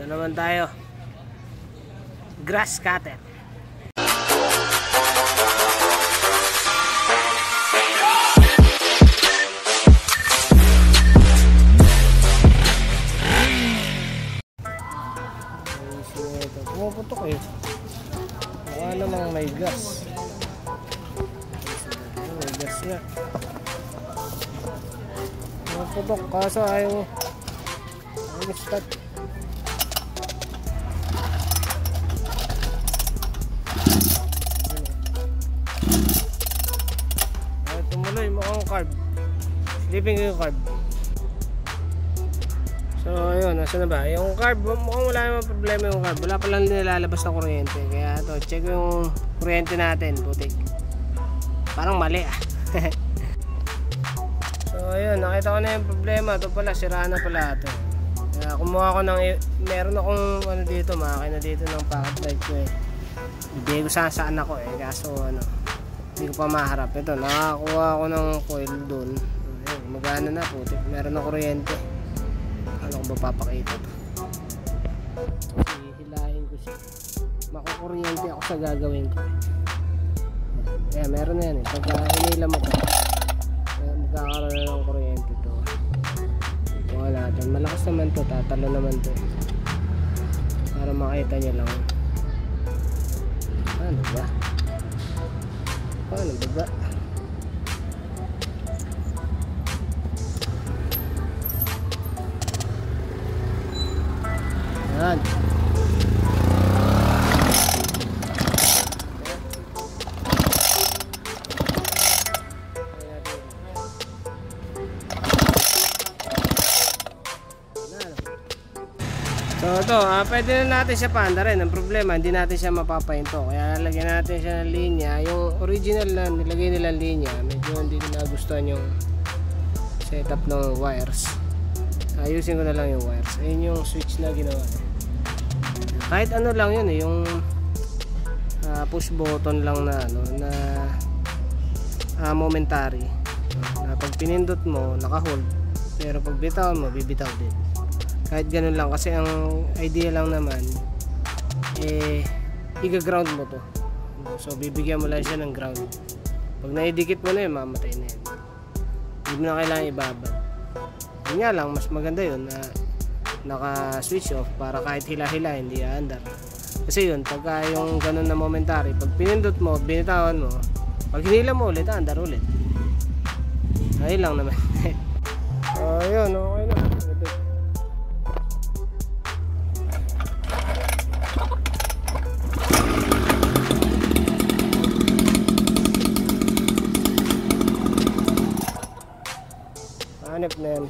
Ito naman tayo. Grass cutter. Pumuputok eh. Mukha namang may gas. May gas nga. Pumuputok kaso ayaw start. Tumuloy mo ang carb. Sleeping ko yung carb. So ayun, nasa na ba? Yung carb, mukhang wala naman problema yung carb. Wala pa lang nilalabas na kuryente. Kaya ito, check yung kuryente natin. Putik. Parang mali ah. So ayun, nakita ko na yung problema. Ito pala, sira na pala ito. Kaya kumuha ko ng, meron akong ano dito, makina dito ng pocket light ko eh. Bibigay ko sa anak ko eh. Kaso ano, hindi ko pa maharap. Ito, nakakuha ko ng coil dun. Ayun, magana na putik. Meron na kuryente. Ano ko ba papakita to? Hihilahin ko siya. Makukuryente ako sa gagawin ko. Kaya meron na yan eh. Pagka hinila mo to, magkakaroon na ng kuryente to. Ito natin. Malakas naman to. Tatalo naman to. Para makita nyo lang. Ano ba? Paano ba? Yan. So ito, pwede na natin siya paanda rin. Ang problema, hindi natin siya mapapahinto. Kaya lagyan natin siya ng linya. Yung original na nilagay nilang linya, medyo hindi na nagustuhan yung setup ng wires. Ayusin ko na lang yung wires. Ayun yung switch na ginawa. Kahit ano lang yun eh, yung push button lang na ano, na momentary. Na pag pinindot mo, naka-hold. Pero pag bitaw mo, bibitaw din. Kahit ganun lang, kasi ang idea lang naman eh i-ground mo to. So bibigyan mo lang siya ng ground. Pag naidikit mo na yun, mamatay na yun. Hindi mo na kailangan ibabad. Yun nga lang, mas maganda yun na naka switch off para kahit hila-hila hindi aandar. Kasi yun, pagka yung ganun na momentary, pag pinindot mo, binitawan mo, pag hinila mo ulit, aandar ulit. Ayun lang naman. Ayun, okay na. Hanap na yan.